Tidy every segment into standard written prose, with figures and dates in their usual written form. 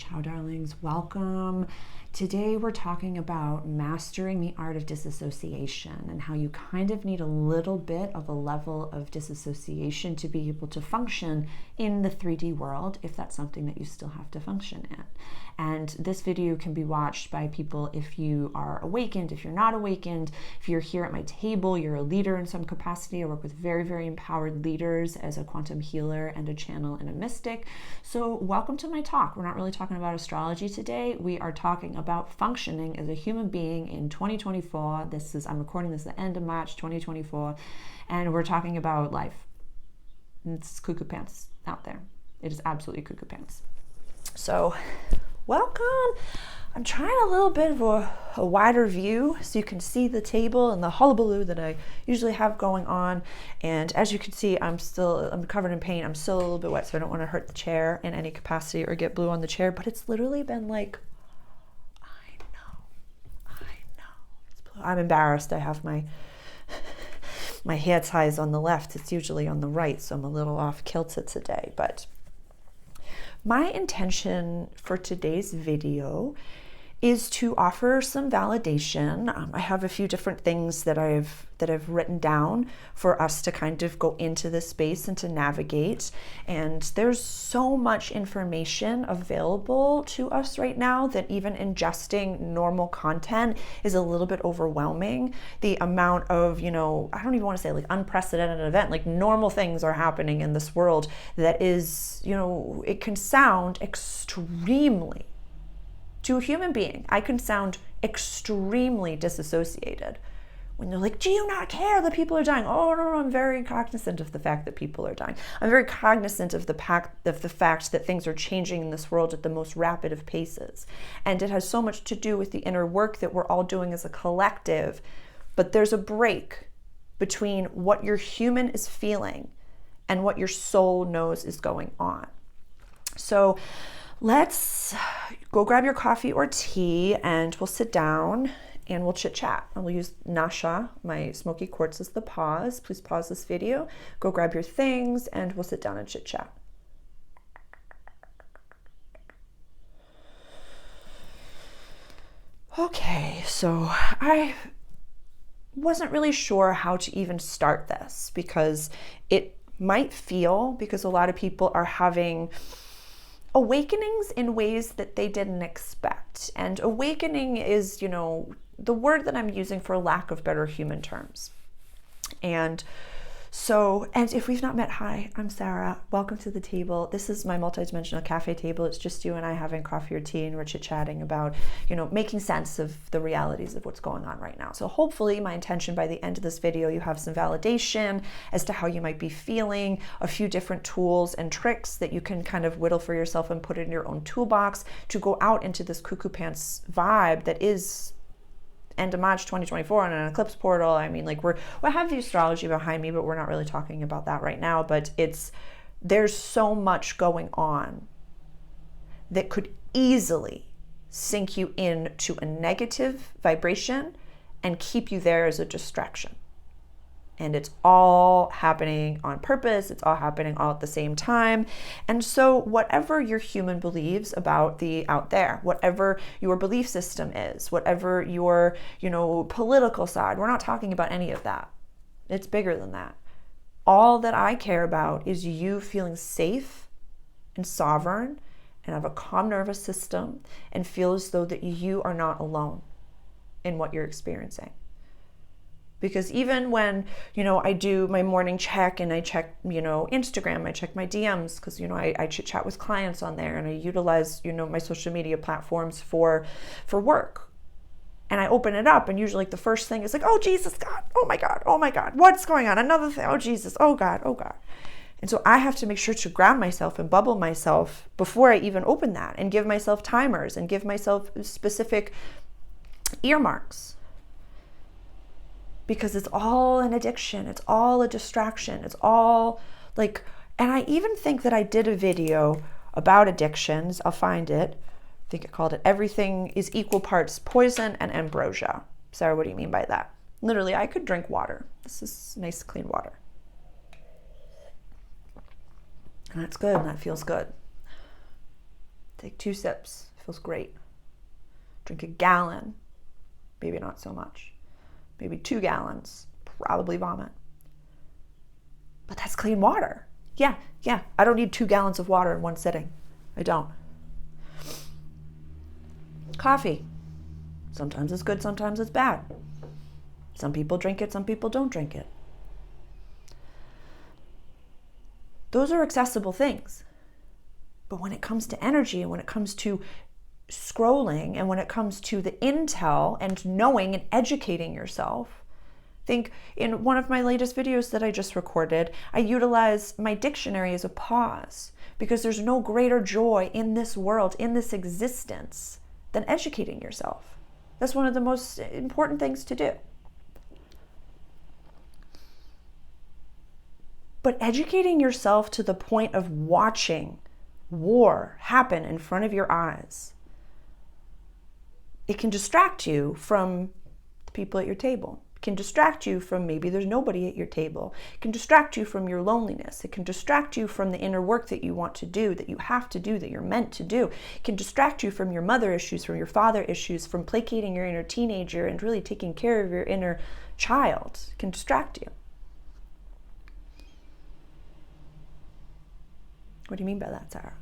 Ciao, darlings. Welcome. Today we're talking about mastering the art of disassociation and how you kind of need a little bit of a level of disassociation to be able to function in the 3D world, if that's something that you still have to function in. And this video can be watched by people if you are awakened, if you're not awakened, if you're here at my table, you're a leader in some capacity. I work with very, very empowered leaders as a quantum healer and a channel and a mystic. So welcome to my talk. We're not really talking about astrology today. We are talking about functioning as a human being in 2024. I'm recording this at the end of March 2024, and we're talking about life. It's cuckoo pants out there. It is absolutely cuckoo pants. So welcome. I'm trying a little bit of a wider view so you can see the table and the hullabaloo that I usually have going on. And as you can see, I'm covered in paint. I'm still a little bit wet, so I don't want to hurt the chair in any capacity or get blue on the chair. But it's literally been like, I know, it's blue. I'm embarrassed. I have my hair ties on the left. It's usually on the right, so I'm a little off kilter today. But my intention for today's video is to offer some validation. I have a few different things that I've written down for us to kind of go into this space and to navigate. And there's so much information available to us right now that even ingesting normal content is a little bit overwhelming. The amount of, I don't even want to say like unprecedented event, like normal things are happening in this world that is, it can sound extremely, to a human being, I can sound extremely disassociated. When they're like, do you not care that people are dying? Oh, no, I'm very cognizant of the fact that people are dying. I'm very cognizant of the fact that things are changing in this world at the most rapid of paces. And it has so much to do with the inner work that we're all doing as a collective. But there's a break between what your human is feeling and what your soul knows is going on. So let's go grab your coffee or tea and we'll sit down and we'll chit chat. I will use Nasha, my smoky quartz, as the pause. Please pause this video, go grab your things, and we'll sit down and chit chat. Okay, so I wasn't really sure how to even start this because it might feel, because a lot of people are having awakenings in ways that they didn't expect. And awakening is, the word that I'm using for lack of better human terms. And if we've not met, hi, I'm Sarah. Welcome to the table. This is my multidimensional cafe table. It's just you and I having coffee or tea, and we're chit-chatting about, making sense of the realities of what's going on right now. So hopefully my intention by the end of this video, you have some validation as to how you might be feeling, a few different tools and tricks that you can kind of whittle for yourself and put in your own toolbox to go out into this cuckoo pants vibe that is end of March 2024 on an eclipse portal. I mean, like we have the astrology behind me, but we're not really talking about that right now. But there's so much going on that could easily sink you into a negative vibration and keep you there as a distraction. And it's all happening on purpose. It's all happening all at the same time. And so whatever your human believes about the out there, whatever your belief system is, whatever your, political side, we're not talking about any of that. It's bigger than that. All that I care about is you feeling safe and sovereign and have a calm nervous system and feel as though that you are not alone in what you're experiencing. Because even when, I do my morning check and I check, Instagram, I check my DMs because, I chit chat with clients on there and I utilize, my social media platforms for work. And I open it up and usually the first thing is like, oh, Jesus, God, oh my God, what's going on? Another thing, oh, Jesus, oh God. And so I have to make sure to ground myself and bubble myself before I even open that and give myself timers and give myself specific earmarks. Because it's all an addiction. It's all a distraction. It's all like, and I even think that I did a video about addictions. I'll find it. I think I called it Everything is Equal Parts Poison and Ambrosia. Sarah, what do you mean by that? Literally, I could drink water. This is nice, clean water. And that's good and that feels good. Take 2 sips, feels great. Drink a gallon, maybe not so much. Maybe 2 gallons, probably vomit. But that's clean water. Yeah, I don't need 2 gallons of water in one sitting. I don't. Coffee. Sometimes it's good, sometimes it's bad. Some people drink it, some people don't drink it. Those are accessible things. But when it comes to energy and when it comes to scrolling and when it comes to the intel and knowing and educating yourself, I think in one of my latest videos that I just recorded, I utilize my dictionary as a pause because there's no greater joy in this world, in this existence, than educating yourself. That's one of the most important things to do. But educating yourself to the point of watching war happen in front of your eyes, it can distract you from the people at your table. It can distract you from maybe there's nobody at your table. It can distract you from your loneliness. It can distract you from the inner work that you want to do, that you have to do, that you're meant to do. It can distract you from your mother issues, from your father issues, from placating your inner teenager and really taking care of your inner child. It can distract you. What do you mean by that, Sarah?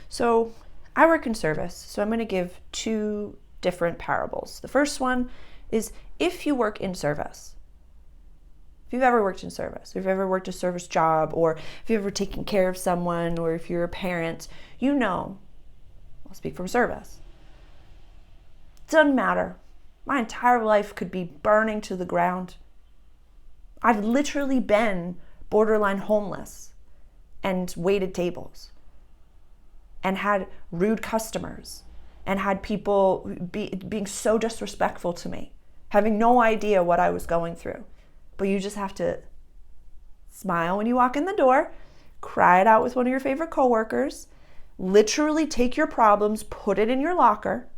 So I work in service, so I'm going to give 2 different parables. The first one is if you work in service. If you've ever worked in service, if you've ever worked a service job, or if you've ever taken care of someone, or if you're a parent, you know, I'll speak from service. It doesn't matter. My entire life could be burning to the ground. I've literally been borderline homeless and waited tables and had rude customers and had people being so disrespectful to me, having no idea what I was going through. But you just have to smile when you walk in the door, cry it out with one of your favorite coworkers, literally take your problems, put it in your locker,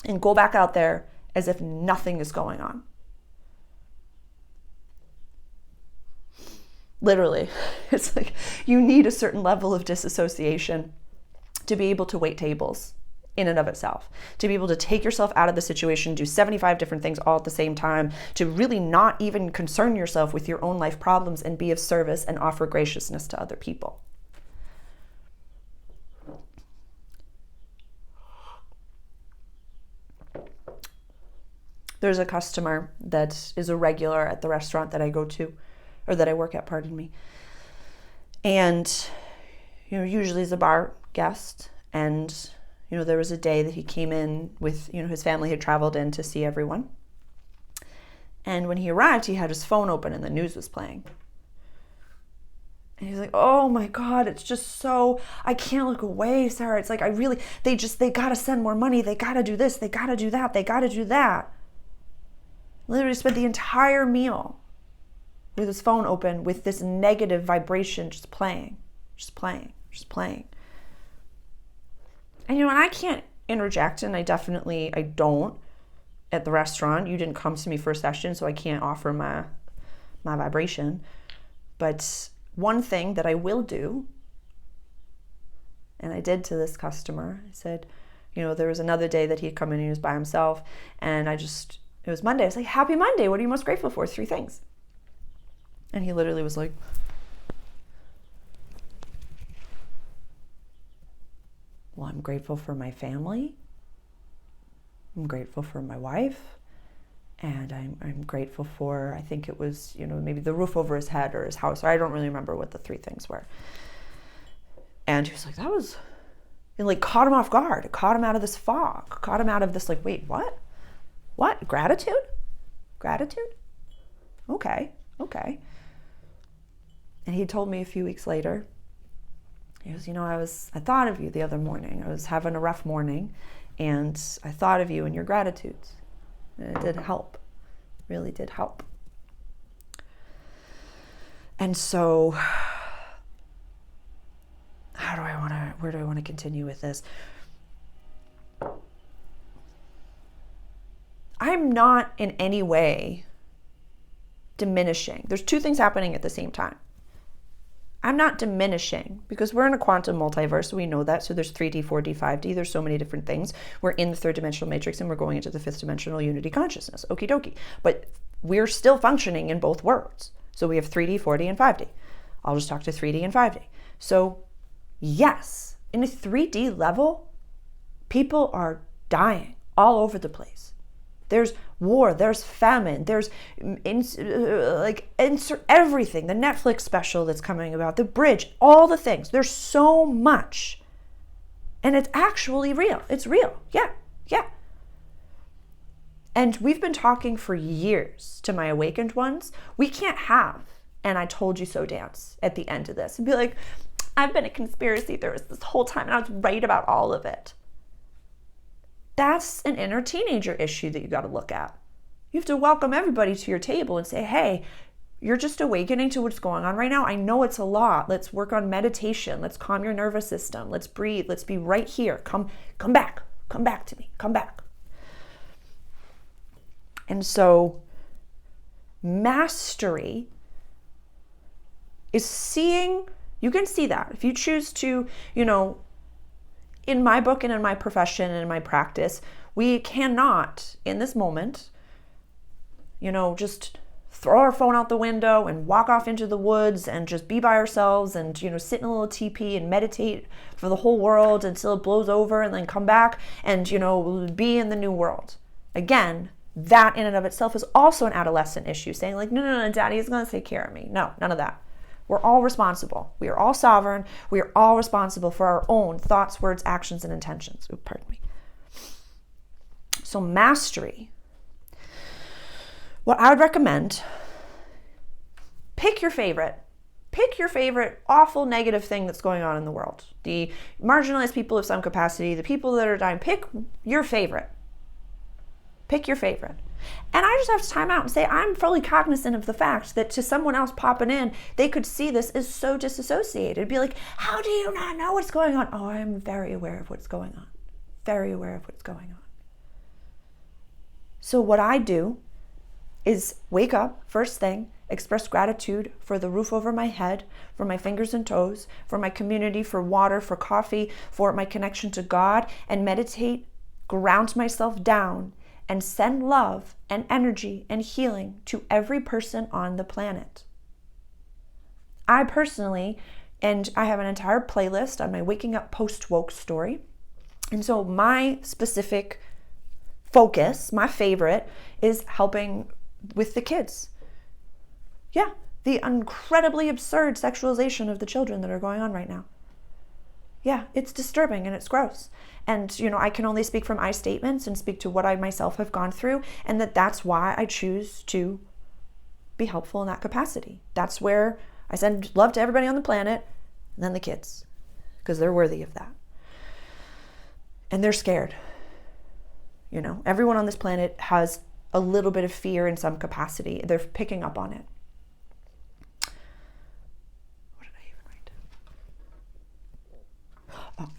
and go back out there as if nothing is going on. Literally, it's like you need a certain level of disassociation to be able to wait tables in and of itself, to be able to take yourself out of the situation, do 75 different things all at the same time, to really not even concern yourself with your own life problems and be of service and offer graciousness to other people. There's a customer that is a regular at the restaurant that I go to, or that I work at, pardon me. And, usually is a bar guest. And, there was a day that he came in with, his family had traveled in to see everyone. And when he arrived, he had his phone open and the news was playing. And he's like, oh my God, it's just so, I can't look away, Sarah. It's like, they got to send more money. They got to do this. They got to do that. They got to do that. Literally spent the entire meal with his phone open with this negative vibration just playing. And I can't interject, and I don't at the restaurant. You didn't come to me for a session, so I can't offer my vibration. But one thing that I will do, and I did to this customer, I said, there was another day that he had come in and he was by himself, and it was Monday. I was like, happy Monday. What are you most grateful for? 3 things. And he literally was like, well, I'm grateful for my family. I'm grateful for my wife. And I'm grateful for, I think it was, maybe the roof over his head or his house. Or I don't really remember what the 3 things were. And he was like, it caught him off guard. It caught him out of this fog. Caught him out of this wait, what? What? Gratitude? Okay. And he told me a few weeks later, he goes, I thought of you the other morning. I was having a rough morning, and I thought of you and your gratitudes. And it did help. Really did help. And so, where do I want to continue with this? I'm not in any way diminishing. There's 2 things happening at the same time. I'm not diminishing, because we're in a quantum multiverse, so we know that. So there's 3D, 4D, 5D. There's so many different things. We're in the third dimensional matrix and we're going into the fifth dimensional unity consciousness. Okie dokie. But we're still functioning in both worlds. So we have 3D, 4D, and 5D. I'll just talk to 3D and 5D. So yes, in a 3D level, people are dying all over the place. There's war, there's famine, there's everything. The Netflix special that's coming about, the bridge, all the things. There's so much. And it's actually real. It's real. Yeah. And we've been talking for years to my awakened ones. We can't have "and I told you so" dance at the end of this and be like, I've been a conspiracy theorist this whole time and I was right about all of it. That's an inner teenager issue that you got to look at. You have to welcome everybody to your table and say, hey, you're just awakening to what's going on right now. I know it's a lot. Let's work on meditation. Let's calm your nervous system. Let's breathe. Let's be right here. Come back. Come back to me. Come back. And so mastery is seeing, you can see that. If you choose to, in my book and in my profession and in my practice, we cannot, in this moment, just throw our phone out the window and walk off into the woods and just be by ourselves and, sit in a little teepee and meditate for the whole world until it blows over and then come back and, be in the new world. Again, that in and of itself is also an adolescent issue, saying like, no, daddy is going to take care of me. No, none of that. We're all responsible. We are all sovereign. We are all responsible for our own thoughts, words, actions, and intentions. Oh, pardon me. So mastery. What I would recommend, pick your favorite. Pick your favorite awful negative thing that's going on in the world. The marginalized people of some capacity, the people that are dying. Pick your favorite. Pick your favorite. And I just have to time out and say, I'm fully cognizant of the fact that to someone else popping in, they could see this as so disassociated. Be like, how do you not know what's going on? Oh, I'm very aware of what's going on. Very aware of what's going on. So what I do is wake up first thing, express gratitude for the roof over my head, for my fingers and toes, for my community, for water, for coffee, for my connection to God, and meditate, ground myself down, and send love and energy and healing to every person on the planet. I personally, and I have an entire playlist on my Waking Up Post-Woke story. And so my specific focus, my favorite, is helping with the kids. Yeah, the incredibly absurd sexualization of the children that are going on right now. Yeah, it's disturbing and it's gross. And, I can only speak from I statements and speak to what I myself have gone through, and that's why I choose to be helpful in that capacity. That's where I send love to everybody on the planet, and then the kids, because they're worthy of that. And they're scared. Everyone on this planet has a little bit of fear in some capacity. They're picking up on it. What did I even write? Oh.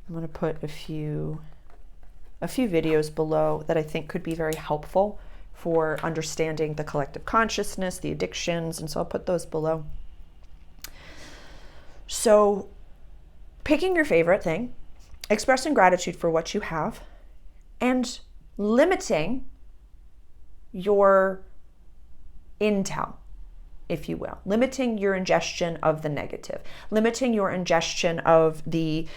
I'm going to put a few videos below that I think could be very helpful for understanding the collective consciousness, the addictions, and so I'll put those below. So, picking your favorite thing, expressing gratitude for what you have, and limiting your intel, if you will. Limiting your ingestion of the negative. Limiting your ingestion of the,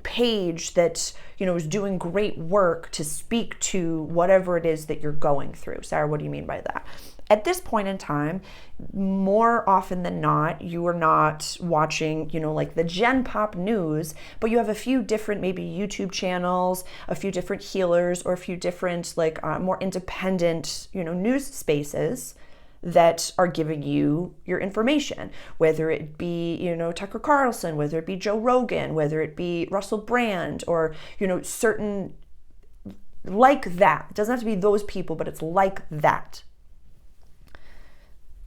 page that, is doing great work to speak to whatever it is that you're going through. Sarah, what do you mean by that? At this point in time, more often than not, you are not watching, like the Gen Pop news, but you have a few different maybe YouTube channels, a few different healers, or a few different more independent, news spaces that are giving you your information, whether it be, Tucker Carlson, whether it be Joe Rogan, whether it be Russell Brand, or, certain like that. It doesn't have to be those people, but it's like that.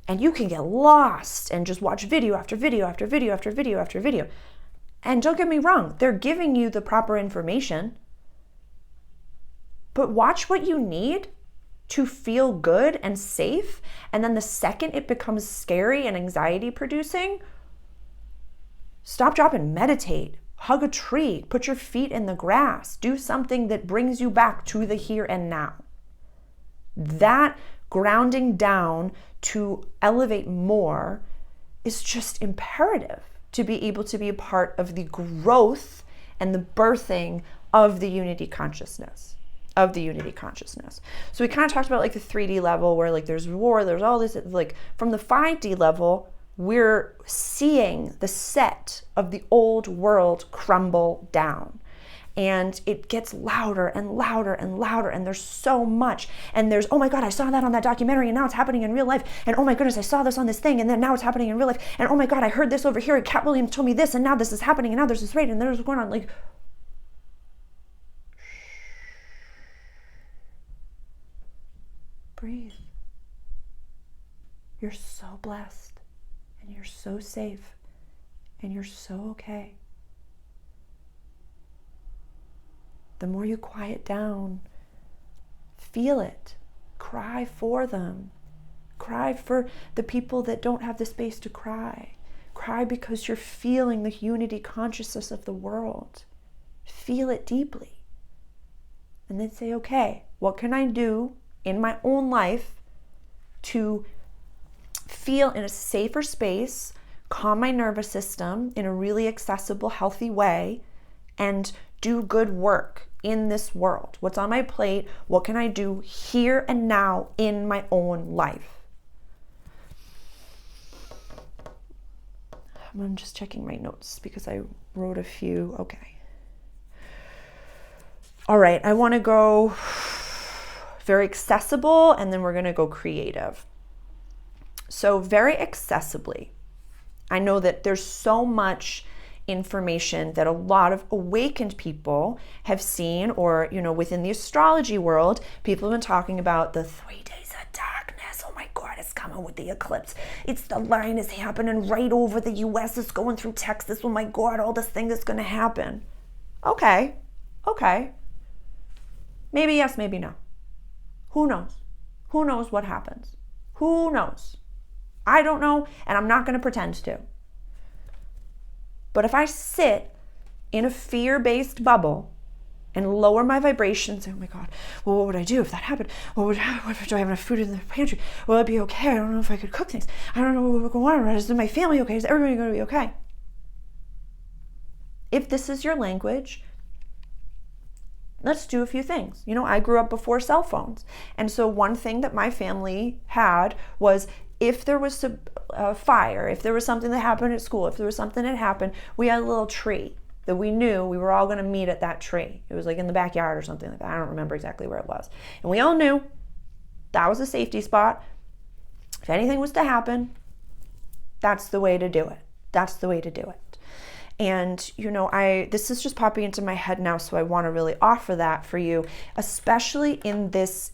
And you can get lost and just watch video after video after video after video after video. And don't get me wrong, they're giving you the proper information. But watch what you need to feel good and safe. And then the second it becomes scary and anxiety producing, stop, drop, and meditate. Hug a tree, put your feet in the grass, do something that brings you back to the here and now. That grounding down to elevate more is just imperative to be able to be a part of the growth and the birthing of the unity consciousness. So we kind of talked about like the 3D level where like there's war, there's all this, like from the 5D level, we're seeing the set of the old world crumble down. And it gets louder and louder and louder, and there's so much. And there's, oh my God, I saw that on that documentary, and now it's happening in real life. And oh my goodness, I saw this on this thing, and then now it's happening in real life. And oh my God, I heard this over here, and Cat Williams told me this, and now this is happening, and now there's this rate, and there's going on. Like, breathe. You're so blessed. And you're so safe, and you're so okay. The more you quiet down, feel it. Cry for them. Cry for the people that don't have the space to cry. Cry because you're feeling the unity consciousness of the world. Feel it deeply. And then say, okay, what can I do in my own life to feel in a safer space, calm my nervous system in a really accessible, healthy way, and do good work in this world? What's on my plate? What can I do here and now in my own life? I'm just checking my notes because I wrote a few. Okay. All right, I want to go very accessible, and then we're going to go creative. So very accessibly, I know that there's so much information that a lot of awakened people have seen, or, you know, within the astrology world, people have been talking about the 3 days of darkness. Oh my God, it's coming with the eclipse. It's the line is happening right over the US. It's going through Texas. Oh my God, all this thing that's going to happen. Okay. Maybe yes, maybe no. Who knows? Who knows what happens? Who knows? I don't know, and I'm not going to pretend to. But if I sit in a fear-based bubble and lower my vibrations, oh my God, well, what would I do if that happened? Do I have enough food in the pantry? Will it be okay? I don't know if I could cook things. I don't know what will go on. Is my family okay? Is everybody going to be okay? If this is your language, let's do a few things. You know, I grew up before cell phones. And so one thing that my family had was, if there was a fire, if there was something that happened at school, if there was something that happened, we had a little tree that we knew we were all going to meet at that tree. It was like in the backyard or something like that. I don't remember exactly where it was. And we all knew that was a safety spot. If anything was to happen, that's the way to do it. That's the way to do it. And, you know, this is just popping into my head now, so I want to really offer that for you, especially in this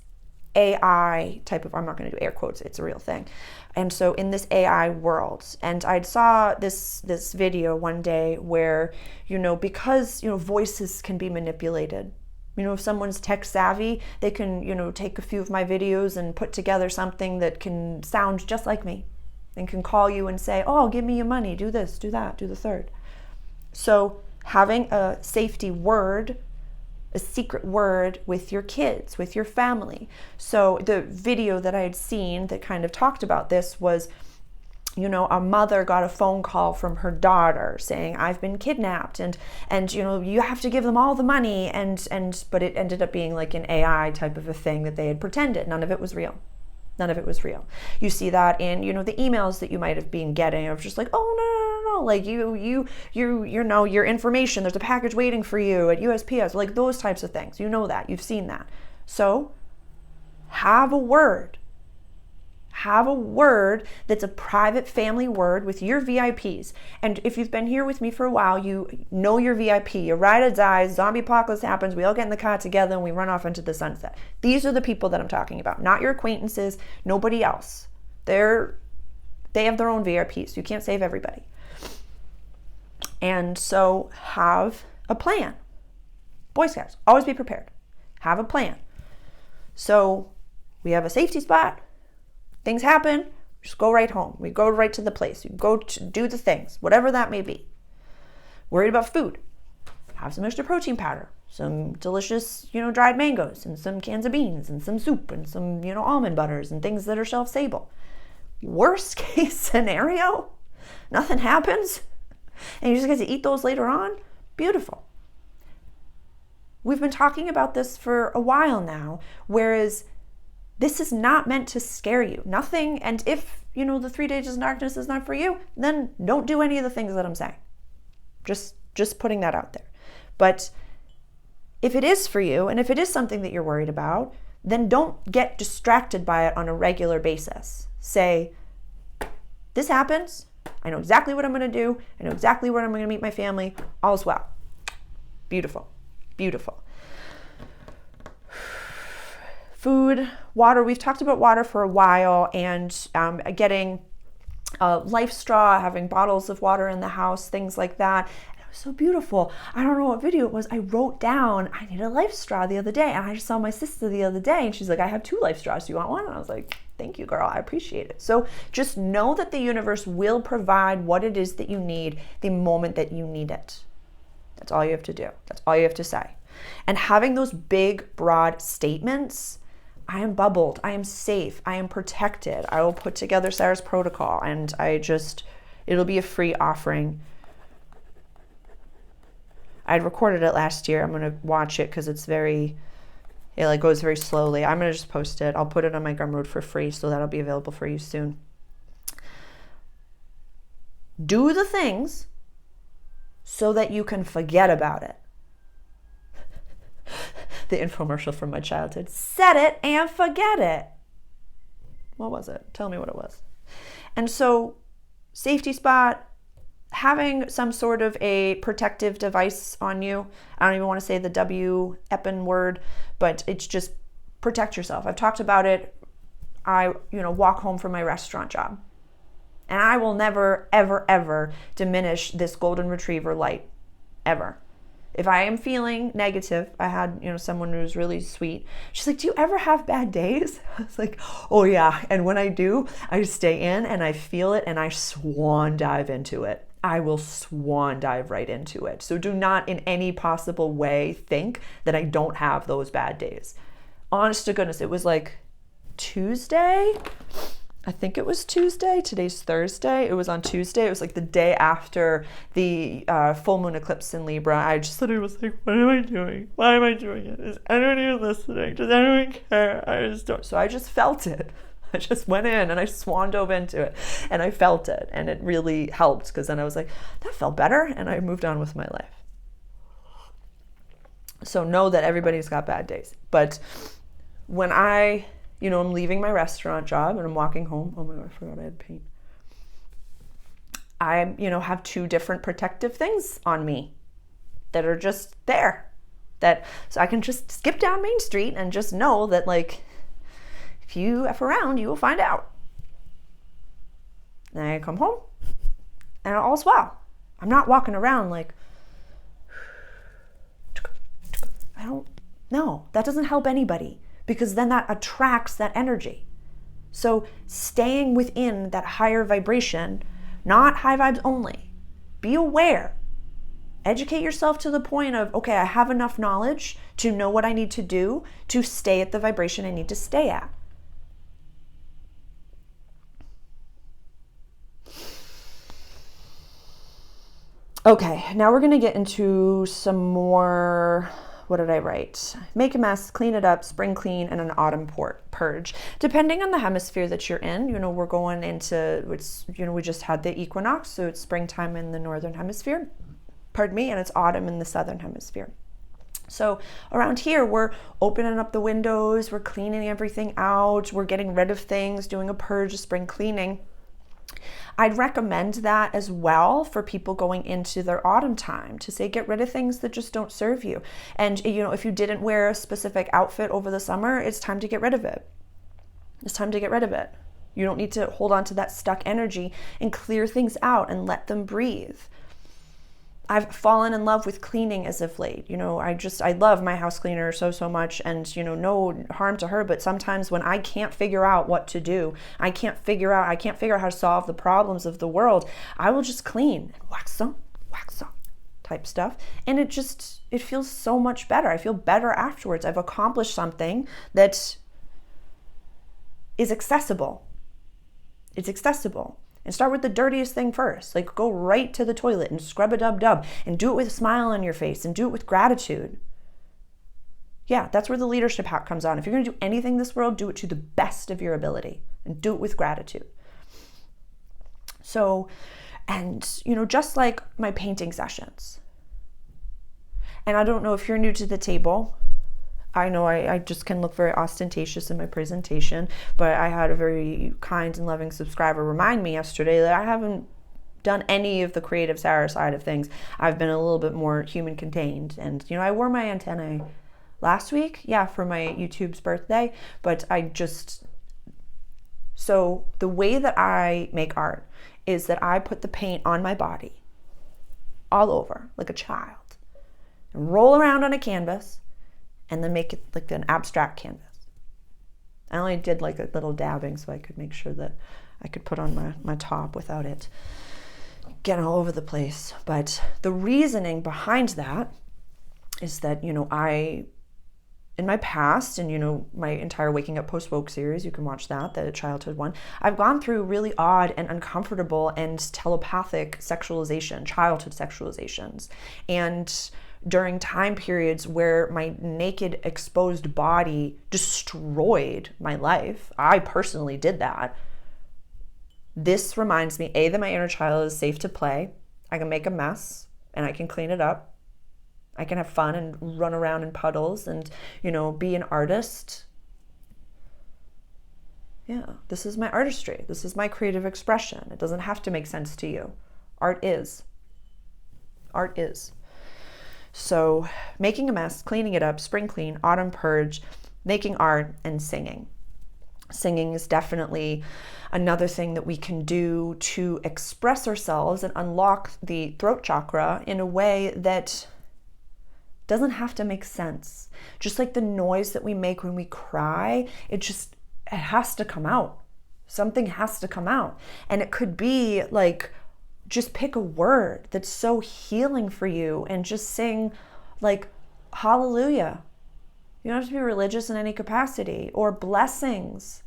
AI type of, I'm not going to do air quotes, it's a real thing. And so in this AI world, and I saw this video one day where, you know, because, you know, voices can be manipulated. You know, if someone's tech savvy, they can, you know, take a few of my videos and put together something that can sound just like me, and can call you and say, oh, give me your money, do this, do that, do the third. So having a safety word, a secret word with your kids, with your family. So the video that I had seen that kind of talked about this was, you know, a mother got a phone call from her daughter saying, I've been kidnapped, and you know, you have to give them all the money, but it ended up being like an AI type of a thing that they had pretended. None of it was real. None of it was real. You see that in, you know, the emails that you might have been getting of just like, oh, no, like you know, your information, there's a package waiting for you at USPS, like those types of things. You know that, you've seen that. So have a word. Have a word that's a private family word with your VIPs. And if you've been here with me for a while, you know your VIP. You ride or die, zombie apocalypse happens, we all get in the car together and we run off into the sunset. These are the people that I'm talking about, not your acquaintances, nobody else. They have their own VIPs. You can't save everybody. And so have a plan. Boy Scouts, always be prepared. Have a plan. So We have a safety spot. Things happen. Just go right home. We go right to the place. You go to do the things, whatever that may be. Worried about food. Have some extra protein powder, some delicious, dried mangoes and some cans of beans and some soup and some, almond butters and things that are shelf stable. Worst case scenario, nothing happens and you just get to eat those later on. Beautiful. We've been talking about this for a while now, whereas this is not meant to scare you. Nothing, and if, the 3 days of darkness is not for you, then don't do any of the things that I'm saying. Just putting that out there. But if it is for you, and if it is something that you're worried about, then don't get distracted by it on a regular basis. Say, this happens. I know exactly what I'm going to do. I know exactly where I'm going to meet my family. All's well. Beautiful. Beautiful. Food, water. We've talked about water for a while, and getting a life straw, having bottles of water in the house, things like that. And it was so beautiful. I don't know what video it was. I wrote down, I need a life straw the other day. And I just saw my sister the other day, and she's like, I have 2 life straws. Do you want one? And I was like, thank you, girl. I appreciate it. So just know that the universe will provide what it is that you need the moment that you need it. That's all you have to do. That's all you have to say. And having those big, broad statements, I am bubbled, I am safe, I am protected, I will put together Sarah's protocol, and it'll be a free offering. I'd recorded it last year. I'm going to watch it because it goes very slowly. I'm going to just post it. I'll put it on my Gumroad for free, so that'll be available for you soon. Do the things so that you can forget about it. The infomercial from my childhood. Set it and forget it. What was it? Tell me what it was. And so, safety spot, having some sort of a protective device on you. I don't even want to say the W-EPIN word, but it's just protect yourself. I've talked about it. I, walk home from my restaurant job. And I will never, ever, ever diminish this golden retriever light. Ever. If I am feeling negative, I had, someone who was really sweet. She's like, do you ever have bad days? I was like, oh yeah. And when I do, I stay in and I feel it and I swan dive into it. I will swan dive right into it. So do not in any possible way think that I don't have those bad days. Honest to goodness, it was like Tuesday. I think it was Tuesday. Today's Thursday. It was on Tuesday. It was like the day after the full moon eclipse in Libra. I just literally was like, what am I doing? Why am I doing it? Is anyone even listening? Does anyone care? I just don't. So I just felt it. I just went in and I swan dove into it and I felt it. And it really helped because then I was like, that felt better. And I moved on with my life. So know that everybody's got bad days. But when I'm leaving my restaurant job and I'm walking home. Oh my God, I forgot I had paint. I, have 2 different protective things on me that are just there. So I can just skip down Main Street and just know that, if you F around, you will find out. Then I come home and all's well. I'm not walking around no, that doesn't help anybody. Because then that attracts that energy. So staying within that higher vibration, not high vibes only. Be aware. Educate yourself to the point of, okay, I have enough knowledge to know what I need to do to stay at the vibration I need to stay at. Okay, now we're going to get into some more. What did I write? Make a mess, clean it up, spring clean, and an autumn purge. Depending on the hemisphere that you're in, we're going into, we just had the equinox, so it's springtime in the northern hemisphere, and it's autumn in the southern hemisphere. So around here, we're opening up the windows, we're cleaning everything out, we're getting rid of things, doing a purge, a spring cleaning. I'd recommend that as well for people going into their autumn time to say, get rid of things that just don't serve you. And, if you didn't wear a specific outfit over the summer, it's time to get rid of it. It's time to get rid of it. You don't need to hold on to that stuck energy and clear things out and let them breathe. I've fallen in love with cleaning as of late. I love my house cleaner so much, and no harm to her, but sometimes when I can't figure out what to do, I can't figure out how to solve the problems of the world, I will just clean and wax on type stuff, and it feels so much better. I feel better afterwards. I've accomplished something that is accessible. It's accessible. And start with the dirtiest thing first. Like, go right to the toilet and scrub a dub and do it with a smile on your face and do it with gratitude. Yeah, that's where the leadership hat comes on. If you're going to do anything in this world, do it to the best of your ability and do it with gratitude. So, and just like my painting sessions. And I don't know if you're new to the table. I know I just can look very ostentatious in my presentation, but I had a very kind and loving subscriber remind me yesterday that I haven't done any of the creative Sarah side of things. I've been a little bit more human contained. And, I wore my antennae last week, for my YouTube's birthday, but so the way that I make art is that I put the paint on my body all over like a child and roll around on a canvas and then make it like an abstract canvas. I only did like a little dabbing so I could make sure that I could put on my top without it getting all over the place. But the reasoning behind that is that, in my past and, my entire Waking Up Post-Woke series, you can watch that, the childhood one, I've gone through really odd and uncomfortable and telepathic sexualization, childhood sexualizations. And during time periods where my naked, exposed body destroyed my life, I personally did that. This reminds me, A, that my inner child is safe to play. I can make a mess and I can clean it up. I can have fun and run around in puddles and, be an artist. Yeah, this is my artistry. This is my creative expression. It doesn't have to make sense to you. Art is. Art is. So making a mess, cleaning it up, spring clean, autumn purge, making art, and singing. Singing is definitely another thing that we can do to express ourselves and unlock the throat chakra in a way that doesn't have to make sense. Just like the noise that we make when we cry, it has to come out. Something has to come out. And it could be like, just pick a word that's so healing for you and just sing like hallelujah. You don't have to be religious in any capacity. Or blessings.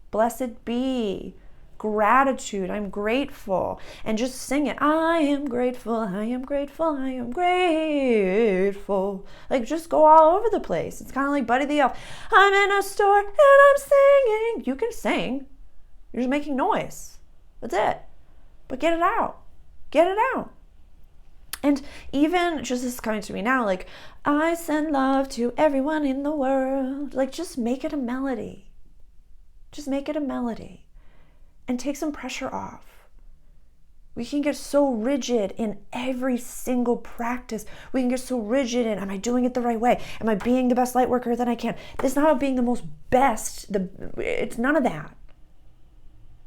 Blessed be. Gratitude. I'm grateful. And just sing it. I am grateful. I am grateful. I am grateful. Like, just go all over the place. It's kind of like Buddy the Elf. I'm in a store and I'm singing. You can sing. You're just making noise. That's it. But get it out. Get it out. And even just this is coming to me now, like, I send love to everyone in the world. Like, just make it a melody. Just make it a melody. And take some pressure off. We can get so rigid in every single practice. We can get so rigid in, am I doing it the right way? Am I being the best light worker that I can? This is not about being the most best. It's none of that.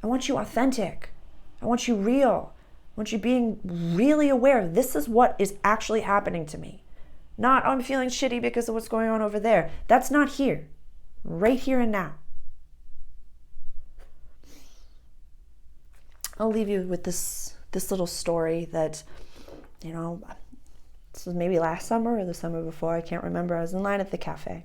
I want you authentic. I want you real. I want you being really aware. This is what is actually happening to me. Not, I'm feeling shitty because of what's going on over there. That's not here. Right here and now. I'll leave you with this little story that, this was maybe last summer or the summer before. I can't remember. I was in line at the cafe.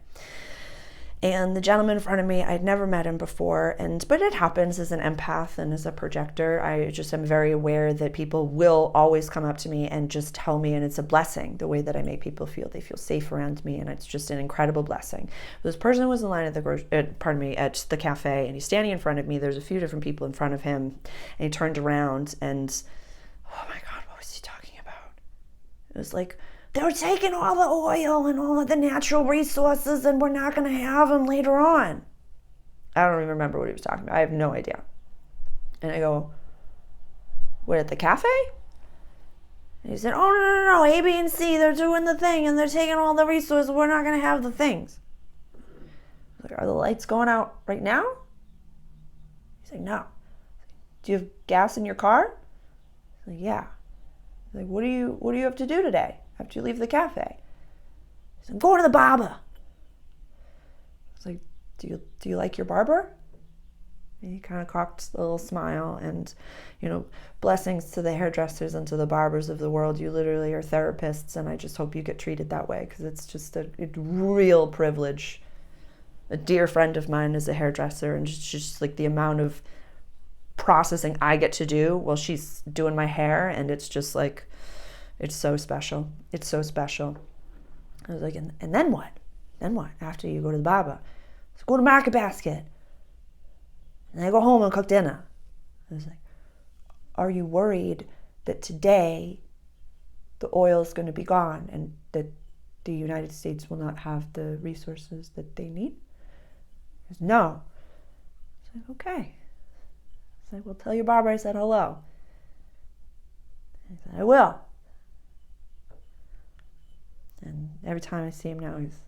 And the gentleman in front of me, I'd never met him before, but it happens as an empath and as a projector. I just am very aware that people will always come up to me and just tell me, and it's a blessing, the way that I make people feel. They feel safe around me, and it's just an incredible blessing. This person was in line at the cafe, and he's standing in front of me. There's a few different people in front of him, and he turned around, and oh my God, what was he talking about? It was like, they were taking all the oil and all of the natural resources and we're not going to have them later on. I don't even remember what he was talking about. I have no idea. And I go, what, at the cafe? And he said, oh, no, A, B, and C, they're doing the thing and they're taking all the resources. We're not going to have the things. Like, are the lights going out right now? He's like, no. Do you have gas in your car? He's like, yeah. Like, what do you have to do today after you leave the cafe? He's like, I'm going to the barber. I was like, do you like your barber? And he kind of cocked a little smile, and, blessings to the hairdressers and to the barbers of the world. You literally are therapists, and I just hope you get treated that way, because it's just a real privilege. A dear friend of mine is a hairdresser, and just like the amount of processing I get to do while she's doing my hair, and it's just like, it's so special. It's so special. I was like, and then what? Then what? After you go to the barber? So go to Market Basket. And I go home and cook dinner. I was like, are you worried that today the oil is going to be gone and that the United States will not have the resources that they need? He goes, no. I was like, okay. I said, well, tell your barber I said hello. He said, I will. And every time I see him now, he's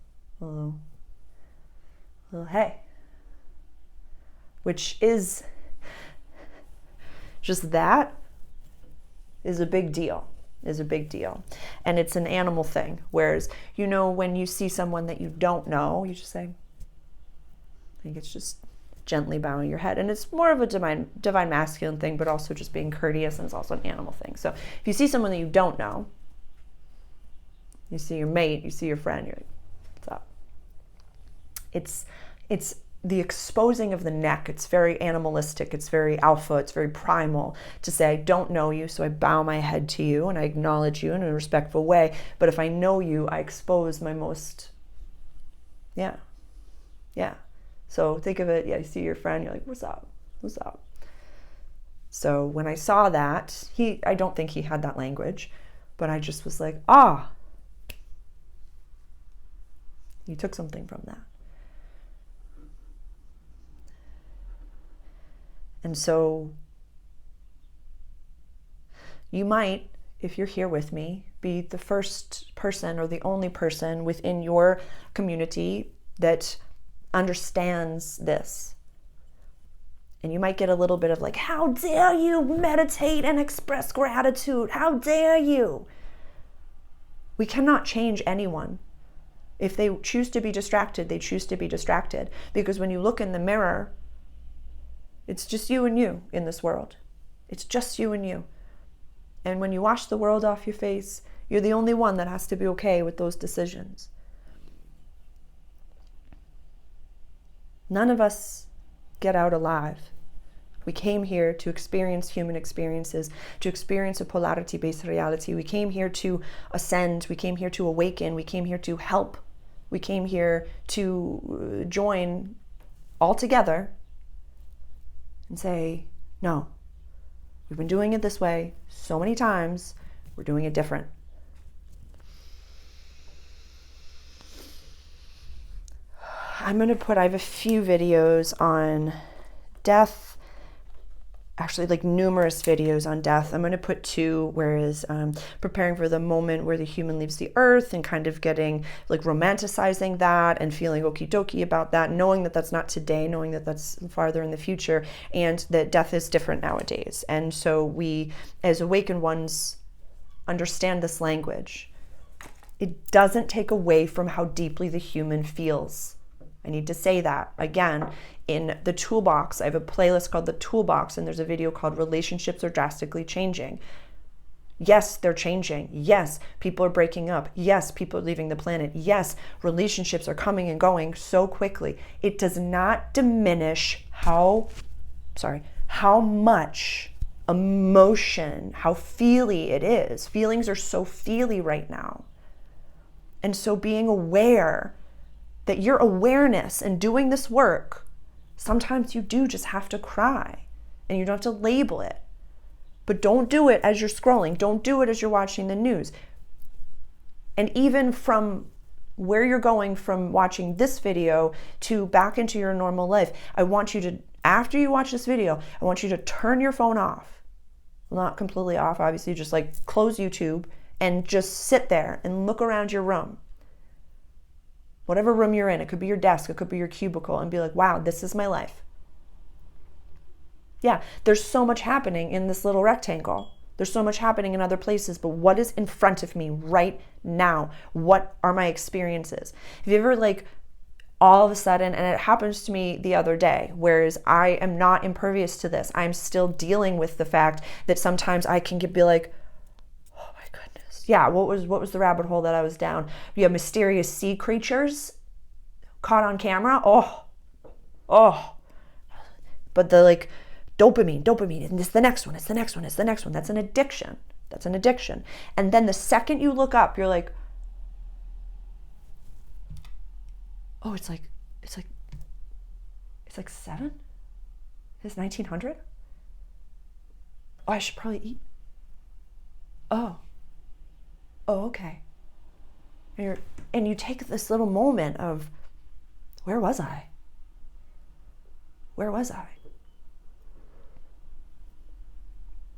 a little hey. Which is just that is a big deal, And it's an animal thing. Whereas, when you see someone that you don't know, you just say, I think it's just gently bowing your head. And it's more of a divine masculine thing, but also just being courteous, and it's also an animal thing. So if you see someone that you don't know, you see your mate, you see your friend, you're like, what's up? It's the exposing of the neck. It's very animalistic. It's very alpha. It's very primal to say, I don't know you, so I bow my head to you and I acknowledge you in a respectful way. But if I know you, I expose my most, yeah. So think of it, you see your friend, you're like, what's up? So when I saw that, I don't think he had that language, but I just was like, you took something from that. And so you might, if you're here with me, be the first person or the only person within your community that understands this. And you might get a little bit of like, how dare you meditate and express gratitude? How dare you? We cannot change anyone. If they choose to be distracted, they choose to be distracted. Because when you look in the mirror, it's just you and you in this world. It's just you and you. And when you wash the world off your face, you're the only one that has to be okay with those decisions. None of us get out alive. We came here to experience human experiences, to experience a polarity-based reality. We came here to ascend. We came here to awaken. We came here to help. We came here to join all together and say, no, we've been doing it this way so many times, we're doing it different. I have a few videos on death, actually like numerous videos on death. I'm going to put two, whereas preparing for the moment where the human leaves the earth and kind of getting like romanticizing that and feeling okie dokie about that, knowing that that's not today, knowing that that's farther in the future, and that death is different nowadays. And so we, as awakened ones, understand this language. It doesn't take away from how deeply the human feels. I need to say that again. In the toolbox, I have a playlist called The Toolbox, and there's a video called Relationships Are Drastically Changing. Yes, they're changing. Yes, people are breaking up. Yes, people are leaving the planet. Yes, relationships are coming and going so quickly. It does not diminish how much emotion, how feely it is. Feelings are so feely right now. And so being aware that your awareness and doing this work, sometimes you do just have to cry and you don't have to label it. But don't do it as you're scrolling. Don't do it as you're watching the news. And even from where you're going from watching this video to back into your normal life, I want you to, after you watch this video, I want you to turn your phone off. Well, not completely off, obviously, just like close YouTube and just sit there and look around your room. Whatever room you're in, it could be your desk, it could be your cubicle, and be like, wow, this is my life. Yeah, there's so much happening in this little rectangle. There's so much happening in other places, but what is in front of me right now? What are my experiences? Have you ever like all of a sudden, and it happens to me the other day, whereas I am not impervious to this. I'm still dealing with the fact that sometimes I can be like, oh my goodness. Yeah, what was the rabbit hole that I was down? You have mysterious sea creatures caught on camera. Oh. But the like dopamine, and it's the next one. That's an addiction. And then the second you look up, you're like, oh, it's like 7? It's 1900? Oh, I should probably eat. Oh, okay. And you take this little moment of, where was I?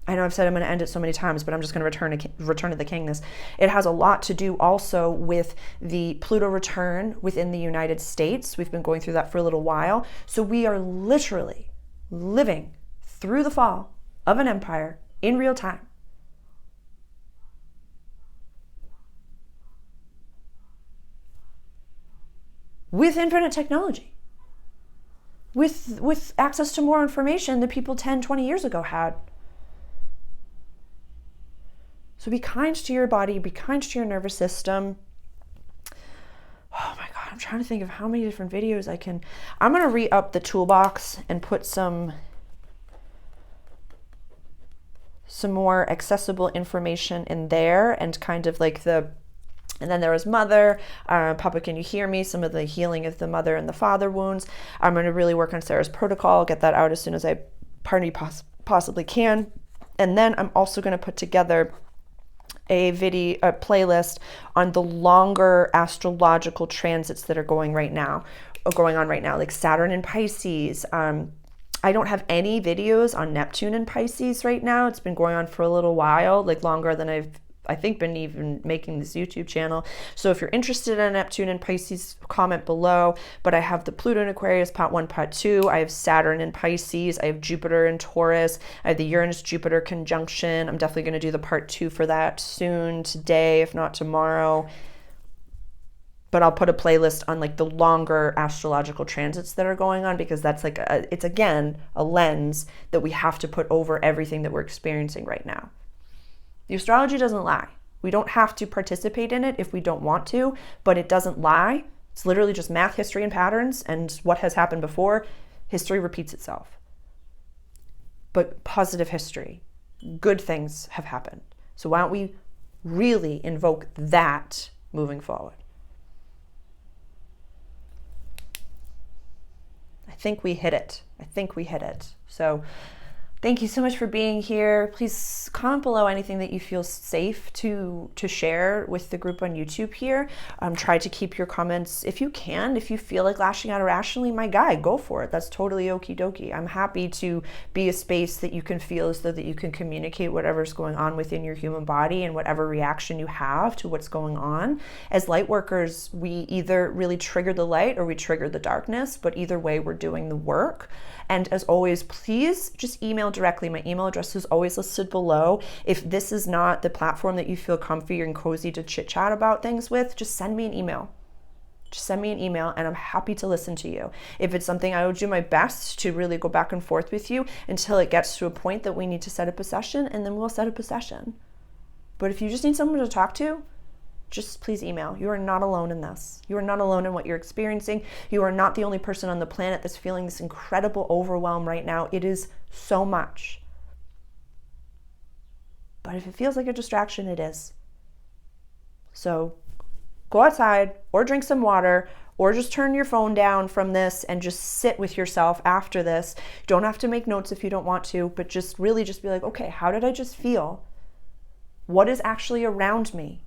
I know I've said I'm going to end it so many times, but I'm just going to return to the kingness. It has a lot to do also with the Pluto return within the United States. We've been going through that for a little while. So we are literally living through the fall of an empire in real time. With infinite technology. With access to more information that people 10, 20 years ago had. So be kind to your body, be kind to your nervous system. Oh my God, I'm trying to think of how many different videos I can. I'm going to re-up the toolbox and put some more accessible information in there, and kind of like and then there was mother, Papa, can you hear me? Some of the healing of the mother and the father wounds. I'm going to really work on Sarah's protocol, get that out as soon as I possibly can. And then I'm also going to put together a playlist on the longer astrological transits that are going on right now, like Saturn and Pisces. I don't have any videos on Neptune and Pisces right now. It's been going on for a little while, like longer than I think been even making this YouTube channel. So if you're interested in Neptune and Pisces, comment below. But I have the Pluto in Aquarius, part 1, part 2. I have Saturn in Pisces. I have Jupiter in Taurus. I have the Uranus-Jupiter conjunction. I'm definitely going to do the part 2 for that soon, today, if not tomorrow. But I'll put a playlist on like the longer astrological transits that are going on, because that's like, it's again, a lens that we have to put over everything that we're experiencing right now. The astrology doesn't lie. We don't have to participate in it if we don't want to, but it doesn't lie. It's literally just math, history, and patterns, and what has happened before. History repeats itself. But positive history, good things have happened. So why don't we really invoke that moving forward? I think we hit it. So thank you so much for being here. Please comment below anything that you feel safe to share with the group on YouTube here. Try to keep your comments, if you can. If you feel like lashing out irrationally, my guy, go for it. That's totally okie dokie. I'm happy to be a space that you can feel as though that you can communicate whatever's going on within your human body and whatever reaction you have to what's going on. As light workers, we either really trigger the light or we trigger the darkness, but either way, we're doing the work. And as always, please just email directly. My email address is always listed below. If this is not the platform that you feel comfy and cozy to chit chat about things with, just send me an email. And I'm happy to listen to you. If it's something, I will do my best to really go back and forth with you until it gets to a point that we need to set up a session, and then we'll set up a session. But if you just need someone to talk to, just please email. You are not alone in this. You are not alone in what you're experiencing. You are not the only person on the planet that's feeling this incredible overwhelm right now. It is so much. But if it feels like a distraction, it is. So go outside or drink some water or just turn your phone down from this and just sit with yourself after this. You don't have to make notes if you don't want to, but just really just be like, okay, how did I just feel? What is actually around me?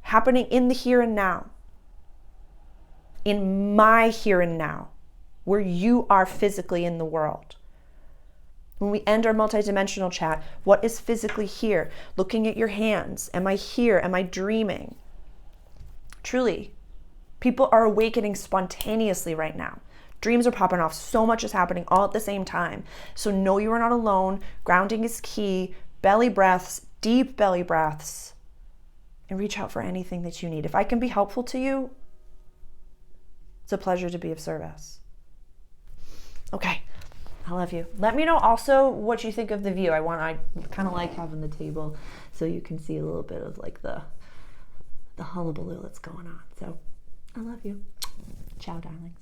Happening in the here and now, in my here and now, where you are physically in the world. When we end our multidimensional chat, what is physically here? Looking at your hands. Am I here? Am I dreaming? Truly, people are awakening spontaneously right now. Dreams are popping off. So much is happening all at the same time. So know you are not alone. Grounding is key. belly breaths, deep belly breaths, and reach out for anything that you need. If I can be helpful to you, it's a pleasure to be of service. Okay, I love you. Let me know also what you think of the view. I kind of like having the table so you can see a little bit of like the hullabaloo that's going on. So I love you. Ciao, darlings.